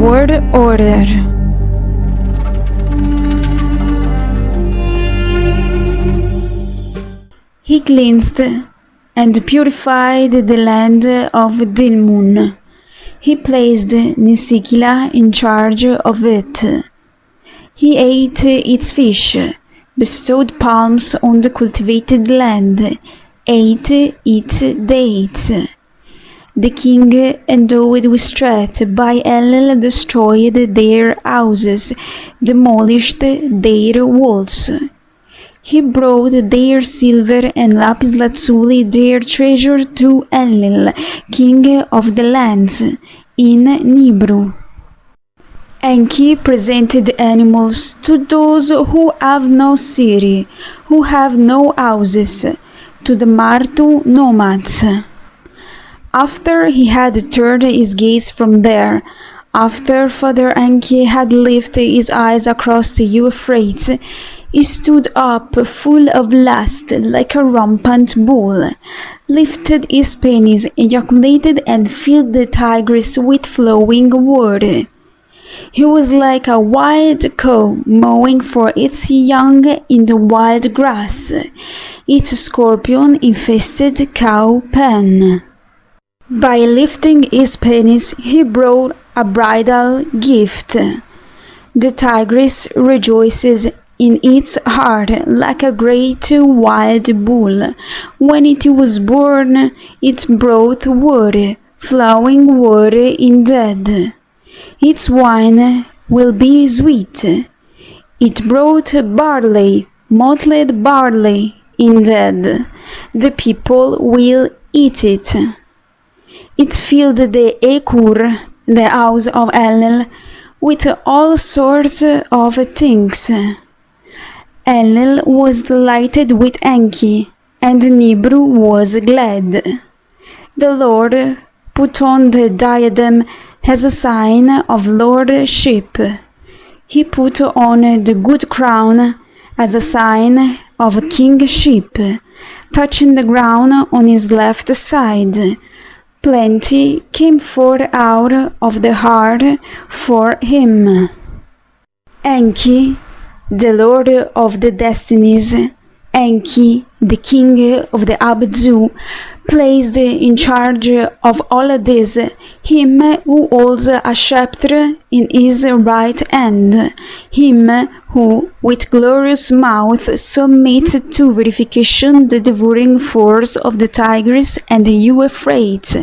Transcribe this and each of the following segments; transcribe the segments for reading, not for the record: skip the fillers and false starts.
word order. He cleansed and purified the land of Dilmun. He placed Nisikila in charge of it. He ate its fish, bestowed palms on the cultivated land, ate its dates. The king, endowed with strength by Enlil, destroyed their houses, demolished their walls. He brought their silver and lapis lazuli, their treasure, to Enlil, king of the lands, in Nibru. Enki presented animals to those who have no city, who have no houses, to the Martu nomads. After he had turned his gaze from there, after Father Enki had lifted his eyes across the Euphrates, he stood up full of lust like a rampant bull, lifted his penis, ejaculated, and filled the Tigris with flowing water. He was like a wild cow mowing for its young in the wild grass, its scorpion-infested cow pen. By lifting his penis, he brought a bridal gift. The Tigris rejoices in its heart like a great wild bull. When it was born, it brought water, flowing water indeed. Its wine will be sweet. It brought barley, malted barley indeed. The people will eat it. It filled the Ekur, the house of Enlil, with all sorts of things. Enlil was delighted with Enki, and Nibru was glad. The Lord put on the diadem as a sign of lordship. He put on the good crown as a sign of kingship, touching the ground on his left side. Plenty came forth out of the heart for him. Enki, the Lord of the Destinies, Enki, the King of the Abzu, placed in charge of all this him who holds a scepter in his right hand, him who with glorious mouth submits to verification the devouring force of the Tigris and the Euphrates,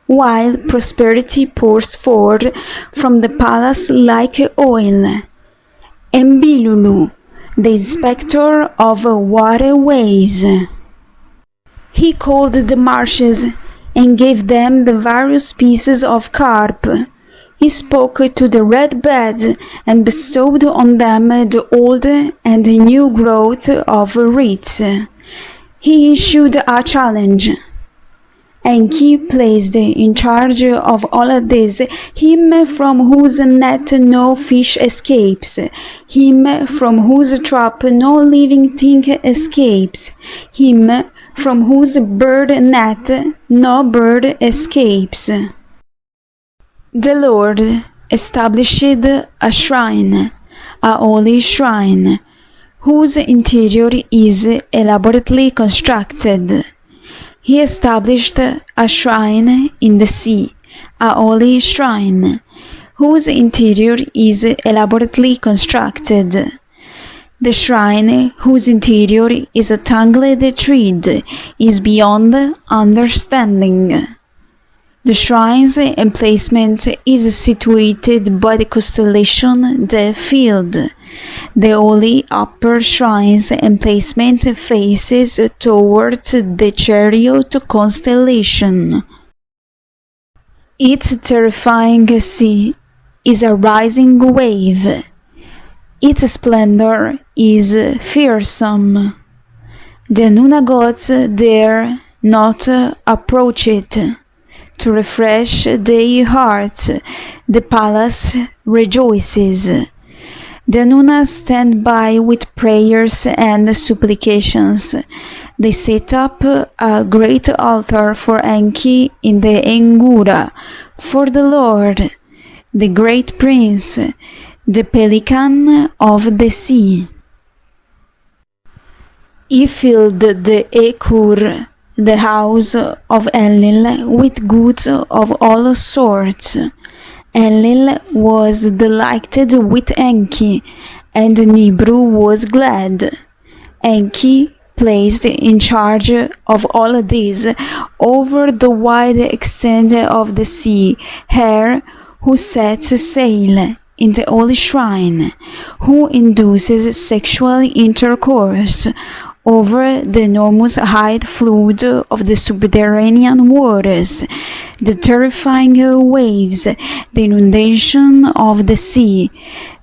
while prosperity pours forth from the palace like oil. Embilulu, the inspector of waterways. He called the marshes and gave them the various pieces of carp. He spoke to the red beds and bestowed on them the old and new growth of reeds. He issued a challenge. Enki placed in charge of all this him from whose net no fish escapes, him from whose trap no living thing escapes, him from whose bird net no bird escapes. The Lord established a shrine, a holy shrine, whose interior is elaborately constructed. He established a shrine in the sea, a holy shrine, whose interior is elaborately constructed. The shrine, whose interior is a tangled thread, is beyond understanding. The shrine's emplacement is situated by the constellation the Field. The holy upper shrine's emplacement faces towards the Chariot constellation. Its terrifying sea is a rising wave. Its splendor is fearsome. The Inanna gods dare not approach it. To refresh their hearts, the palace rejoices. The Inanna stand by with prayers and supplications. They set up a great altar for Enki in the Engura, for the Lord. the great prince, the pelican of the sea. He filled the Ekur, the house of Enlil, with goods of all sorts. Enlil was delighted with Enki, and Nibru was glad. Enki placed in charge of all this over the wide extent of the sea her who sets sail in the holy shrine, who induces sexual intercourse over the enormous height flood of the subterranean waters, the terrifying waves, the inundation of the sea,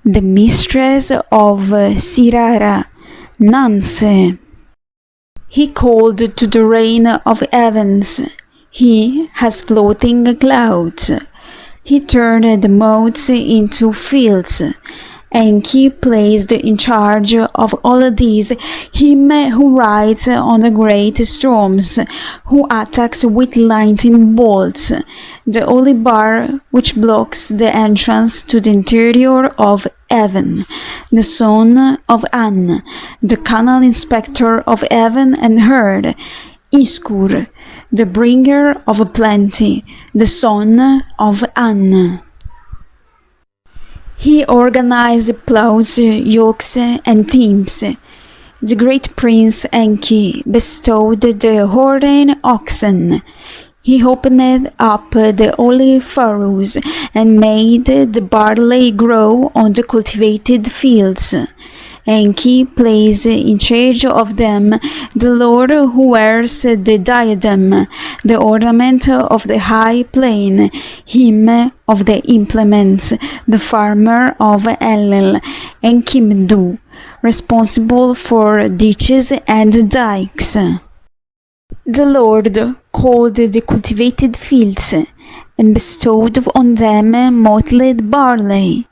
the mistress of Sirara, Nanse. He called to the rain of heavens. He has floating clouds. He turned the motes into fields. Enki placed in charge of all these him who rides on the great storms, who attacks with lightning bolts, the holy bar which blocks the entrance to the interior of heaven, the son of An, the canal inspector of heaven and earth, Iskur, the bringer of plenty, the son of An. He organized plows, yokes, and teams. The great prince Enki bestowed the horned oxen. He opened up the holy furrows and made the barley grow on the cultivated fields. Enki placed in charge of them the Lord who wears the diadem, the ornament of the high plain, him of the implements, the farmer of Enlil, and Kimdu, responsible for ditches and dikes. The Lord called the cultivated fields and bestowed on them mottled barley.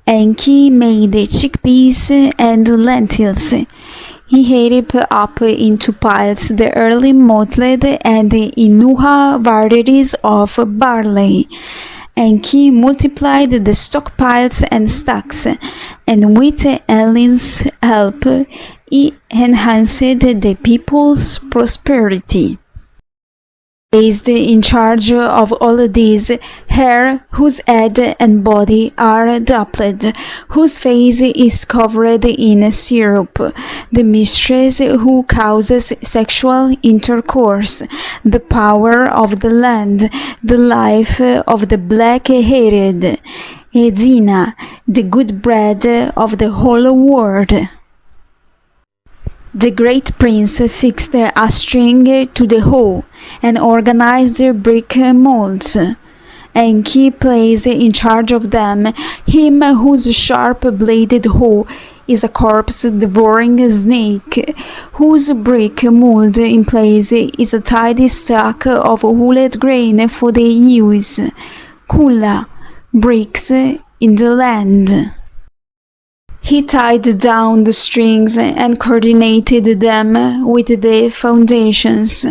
Enki made chickpeas and lentils. He heaped up into piles the early mottled and Inuha varieties of barley. Enki multiplied the stockpiles and stacks, and with Enlil's help, he enhanced the people's prosperity. Placed in charge of all these, her whose head and body are dappled, whose face is covered in syrup, the mistress who causes sexual intercourse, the power of the land, the life of the black-haired, Ezina, the good bread of the whole world. The great prince fixed a string to the hoe and organized brick molds. Enki placed in charge of them him whose sharp-bladed hoe is a corpse-devouring snake, whose brick mold in place is a tidy stack of hulled grain for the use, kula, bricks in the land. He tied down the strings and coordinated them with the foundations,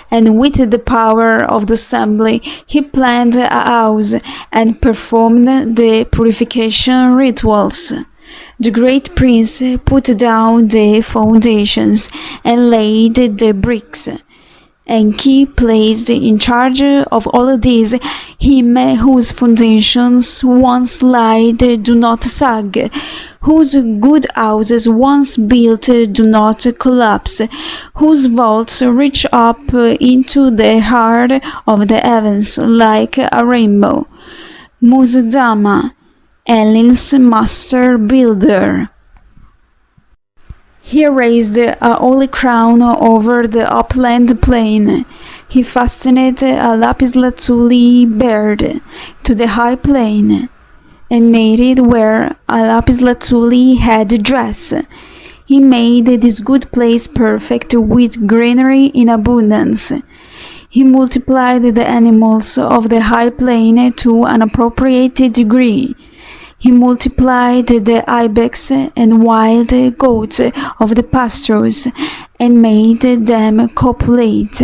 and with the power of the assembly he planned a house and performed the purification rituals. The great prince put down the foundations and laid the bricks. Enki placed in charge of all these him whose foundations once laid do not sag, whose good houses once built do not collapse, whose vaults reach up into the heart of the heavens like a rainbow. Muzdama, Enlil's master builder. He raised a holy crown over the upland plain. He fastened a lapis lazuli bird to the high plain, and made it wear a lapis lazuli head dress. He made this good place perfect with greenery in abundance. He multiplied the animals of the high plain to an appropriate degree. He multiplied the ibex and wild goats of the pastures, and made them copulate.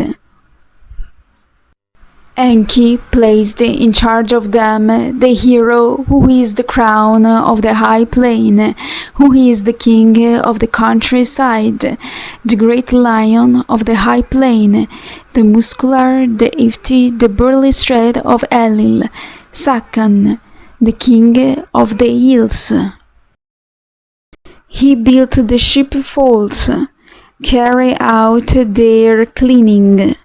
Enki placed in charge of them the hero who is the crown of the high plain, who is the king of the countryside, the great lion of the high plain, the muscular, the ifty, the burly strength of Elil, Sakan, the king of the hills. He built the sheepfolds, carried out their cleaning,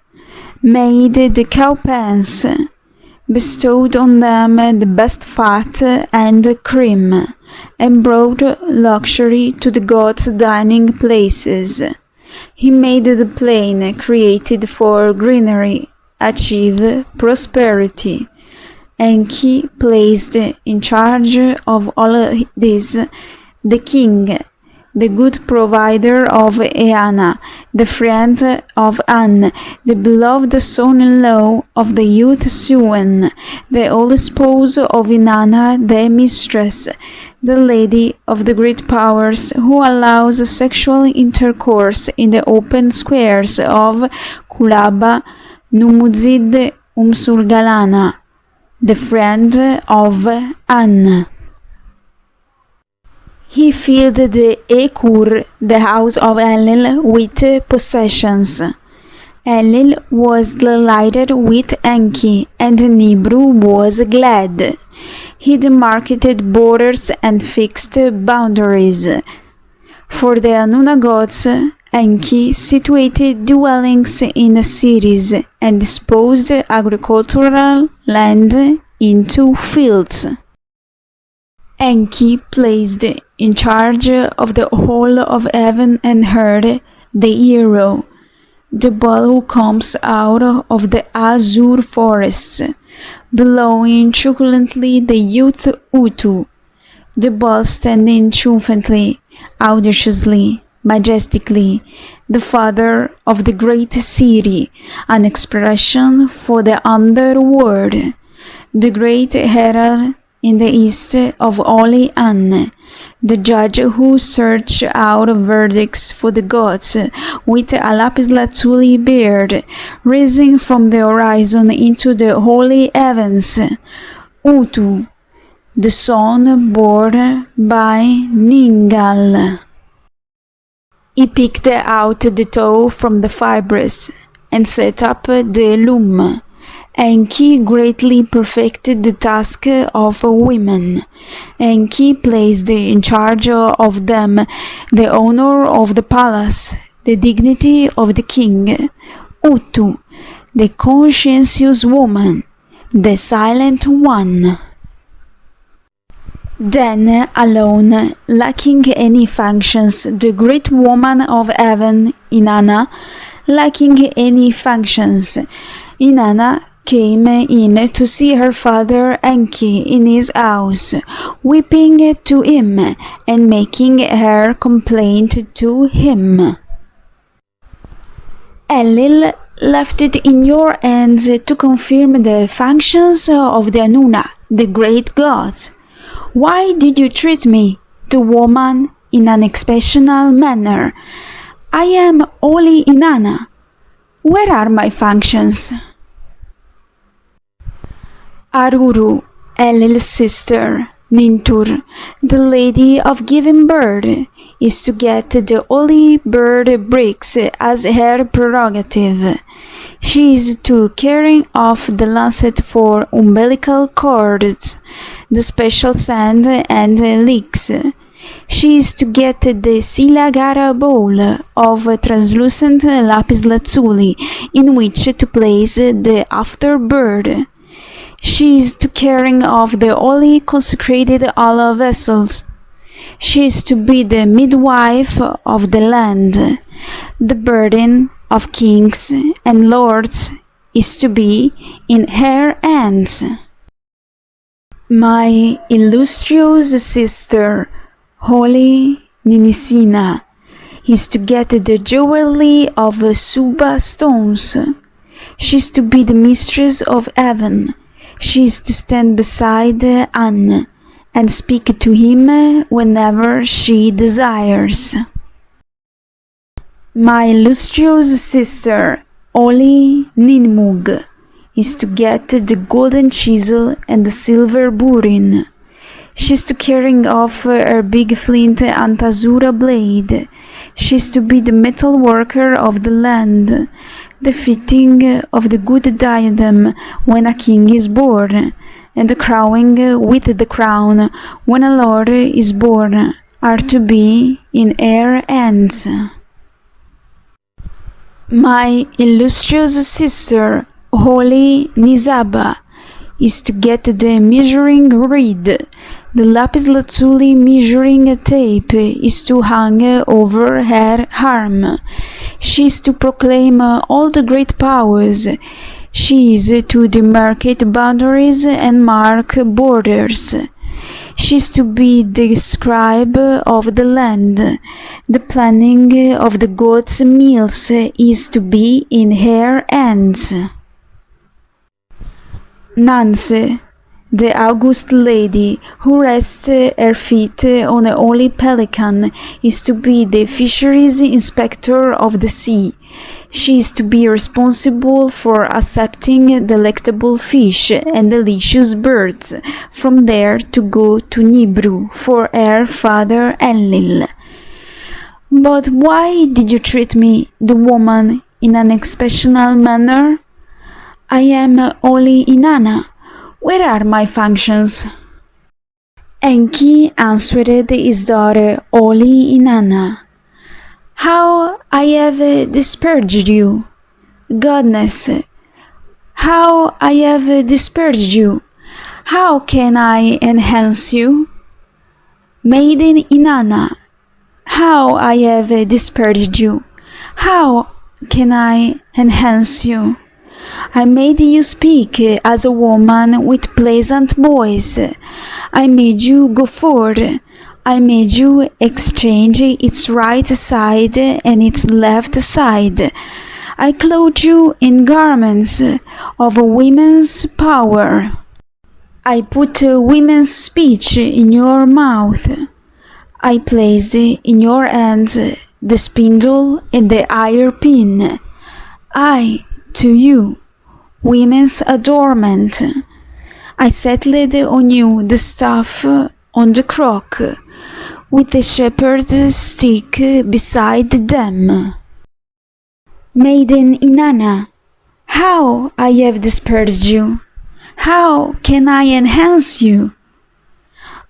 made the cowpens, bestowed on them the best fat and cream, and brought luxury to the gods' dining places. He made the plain created for greenery achieve prosperity. Enki placed in charge of all this the king, the good provider of Inanna, the friend of An, the beloved son-in-law of the youth Suen, the old spouse of Inanna, the mistress, the lady of the great powers who allows sexual intercourse in the open squares of Kulaba, Numuzid, Umsulgalana, the friend of An. He filled the Ekur, the house of Enlil, with possessions. Enlil was delighted with Enki, and Nibru was glad. He demarcated borders and fixed boundaries. For the Inanna gods, Enki situated dwellings in cities and disposed agricultural land into fields. Enki placed in charge of the whole of heaven and earth the hero, the bull who comes out of the azure forests, bellowing truculently the youth Utu, the bull standing triumphantly, audaciously, majestically, the father of the great city, an expression for the underworld, the great herald in the east of Holy An, the judge who searched out verdicts for the gods with a lapis lazuli beard, rising from the horizon into the holy heavens, Utu, the son born by Ningal. He picked out the tow from the fibres and set up the loom. Enki greatly perfected the task of women. Enki placed in charge of them the honor of the palace, the dignity of the king, Utu, the conscientious woman, the silent one. Then, alone, lacking any functions, the great woman of heaven, Inanna, lacking any functions, Inanna came in to see her father Enki in his house, weeping to him and making her complaint to him. Enlil left it in your hands to confirm the functions of the Inanna, the great gods. Why did you treat me, the woman, in an exceptional manner? I am holy Inanna. Where are my functions? Aruru, Enlil's sister, Nintur, the lady of giving birth, is to get the holy bird bricks as her prerogative. She is to carrying off the lancet for umbilical cords, the special sand and leeks. She is to get the Silagara bowl of translucent lapis lazuli in which to place the afterbird. She is to carrying off the holy consecrated olive vessels. She is to be the midwife of the land. The burden of kings and lords is to be in her hands. My illustrious sister, holy Ninisina, is to get the jewelry of Suba stones. She is to be the mistress of heaven. She is to stand beside An and speak to him whenever she desires. My illustrious sister, holy Ninmug, is to get the golden chisel and the silver burin. She's to carrying off her big flint Antazura blade. She's to be the metal worker of the land, the fitting of the good diadem when a king is born, and the crowning with the crown when a lord is born, are to be in her hands. My illustrious sister, Holy Nizaba, is to get the measuring reed. The lapis lazuli measuring tape is to hang over her arm. She is to proclaim all the great powers. She is to demarcate boundaries and mark borders. She is to be the scribe of the land. The planning of the gods' meals is to be in her hands. Nancy, the august lady who rests her feet on a holy pelican, is to be the fisheries inspector of the sea. She is to be responsible for accepting delectable fish and delicious birds, from there to go to Nibru for her father Enlil. But why did you treat me, the woman, in an exceptional manner? I am only Inanna. Where are my functions? Enki answered his daughter, Holy Inanna. How I have disparaged you, goddess! How I have disparaged you! How can I enhance you? Maiden Inanna, how I have disparaged you! How can I enhance you? I made you speak as a woman with pleasant voice. I made you go forward. I made you exchange its right side and its left side. I clothed you in garments of women's power. I put women's speech in your mouth. I placed in your hands the spindle and the iron pin. I, to you, women's adornment. I settled on you the staff on the crock, with the shepherd's stick beside them. Maiden Inanna, how I have dispersed you! How can I enhance you?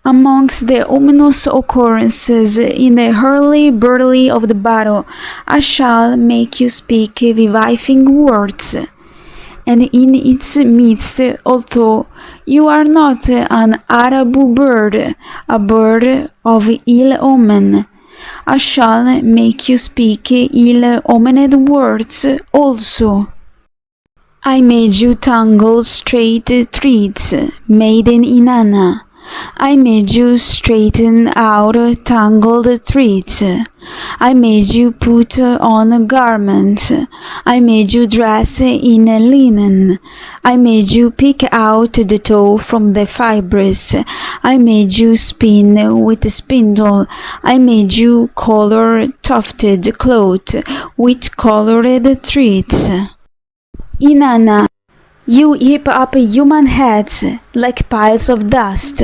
Amongst the ominous occurrences in the hurly-burly of the battle, I shall make you speak vivifying words, and in its midst, although you are not an Arabu bird, a bird of ill omen, I shall make you speak ill-omened words also. I made you tangle straight threads, Maiden Inanna. I made you straighten out tangled threads. I made you put on a garment. I made you dress in linen. I made you pick out the tow from the fibres. I made you spin with a spindle. I made you color tufted cloth with colored threads. Inanna, you heap up human heads like piles of dust.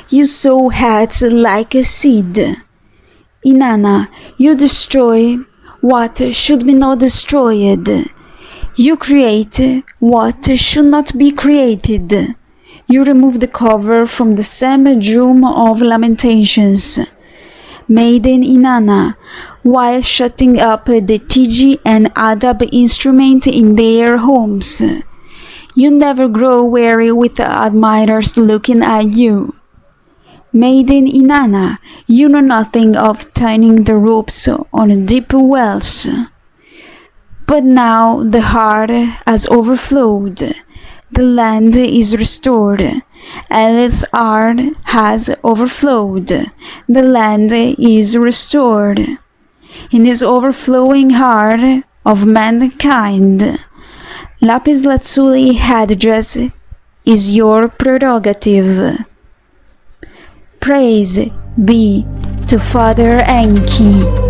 You sow heads like a seed. Inanna, you destroy what should be not destroyed. You create what should not be created. You remove the cover from the same drum of lamentations. Maiden Inanna, while shutting up the Tiji and Adab instrument in their homes. You never grow weary with admirers looking at you. Maiden Inanna, you know nothing of tying the ropes on deep wells. But now the heart has overflowed. The land is restored. El's heart has overflowed. The land is restored. In his overflowing heart of mankind, lapis lazuli headdress is your prerogative. Praise be to Father Enki.